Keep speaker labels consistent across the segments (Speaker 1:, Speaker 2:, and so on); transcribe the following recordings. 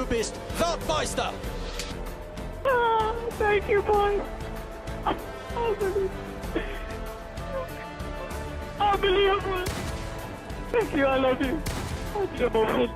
Speaker 1: bist Weltmeister!
Speaker 2: Oh, thank you, boys. Unbelievable. Thank you, I love you. Unbelievable.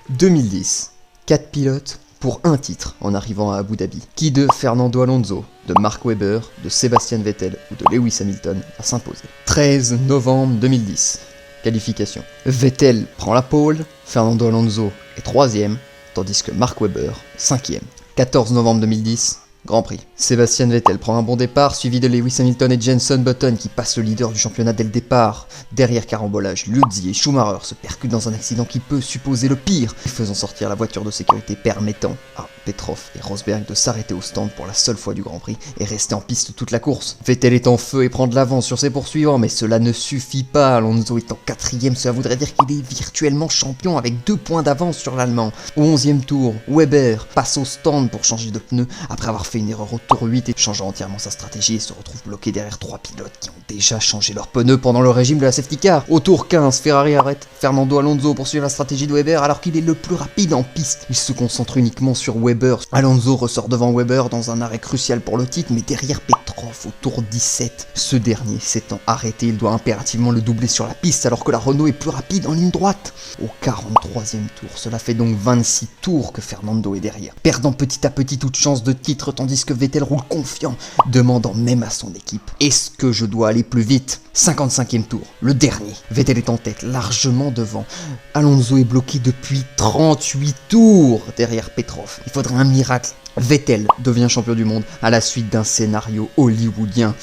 Speaker 3: 2010, 4 pilotes pour un titre en arrivant à Abu Dhabi. Qui de Fernando Alonso, de Mark Webber, de Sebastian Vettel ou de Lewis Hamilton va s'imposer. 13 novembre 2010, qualification. Vettel prend la pole, Fernando Alonso est 3ème, tandis que Mark Webber est 5ème. 14 novembre 2010, Grand Prix. Sébastien Vettel prend un bon départ, suivi de Lewis Hamilton et Jenson Button qui passent le leader du championnat dès le départ. Derrière carambolage, Liuzzi et Schumacher se percutent dans un accident qui peut supposer le pire, faisant sortir la voiture de sécurité permettant à Petrov et Rosberg de s'arrêter au stand pour la seule fois du Grand Prix et rester en piste toute la course. Vettel est en feu et prend de l'avance sur ses poursuivants, mais cela ne suffit pas. Alonso est en 4ème, cela voudrait dire qu'il est virtuellement champion avec 2 points d'avance sur l'Allemand. Au 11e tour, Webber passe au stand pour changer de pneu après avoir fait une erreur au tour 8 et changeant entièrement sa stratégie et se retrouve bloqué derrière 3 pilotes qui ont déjà changé leurs pneus pendant le régime de la safety car. Au tour 15, Ferrari arrête Fernando Alonso pour suivre la stratégie de Webber alors qu'il est le plus rapide en piste. Il se concentre uniquement sur Webber. Alonso ressort devant Webber dans un arrêt crucial pour le titre, mais derrière Petrov au tour 17. Ce dernier s'étant arrêté, il doit impérativement le doubler sur la piste alors que la Renault est plus rapide en ligne droite. Au 43e tour, cela fait donc 26 tours que Fernando est derrière, perdant petit à petit toute chance de titre tandis que Vettel roule confiant, demandant même à son équipe « Est-ce que je dois aller plus vite ?» 55e tour, le dernier. Vettel est en tête, largement devant. Alonso est bloqué depuis 38 tours derrière Petrov. Il faudrait un miracle. Vettel devient champion du monde à la suite d'un scénario hollywoodien.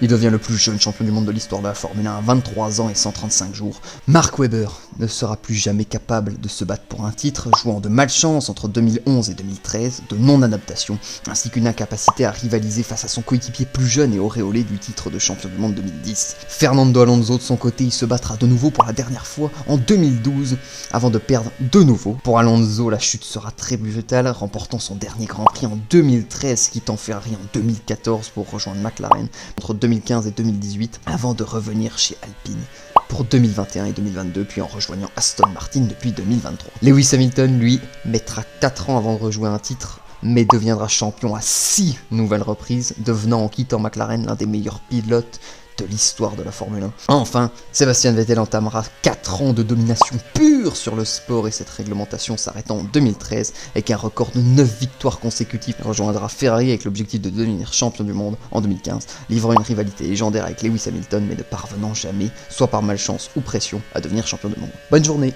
Speaker 3: Il devient le plus jeune champion du monde de l'histoire de la Formule 1 à 23 ans et 135 jours. Mark Webber ne sera plus jamais capable de se battre pour un titre, jouant de malchance entre 2011 et 2013, de non-adaptation, ainsi qu'une incapacité à rivaliser face à son coéquipier plus jeune et auréolé du titre de champion du monde 2010. Fernando Alonso de son côté, il se battra de nouveau pour la dernière fois en 2012, avant de perdre de nouveau. Pour Alonso, la chute sera très brutale, remportant son dernier Grand Prix en 2013, quittant Ferrari en 2014 pour rejoindre McLaren entre 2015 et 2018, avant de revenir chez Alpine pour 2021 et 2022, puis en rejoignant Aston Martin depuis 2023. Lewis Hamilton, lui, mettra 4 ans avant de rejouer un titre, mais deviendra champion à 6 nouvelles reprises, devenant en quittant McLaren l'un des meilleurs pilotes de l'histoire de la Formule 1. Enfin, Sébastien Vettel entamera 4 ans de domination pure sur le sport et cette réglementation s'arrêtant en 2013 avec un record de 9 victoires consécutives. Il rejoindra Ferrari avec l'objectif de devenir champion du monde en 2015, livrant une rivalité légendaire avec Lewis Hamilton mais ne parvenant jamais, soit par malchance ou pression, à devenir champion du monde. Bonne journée!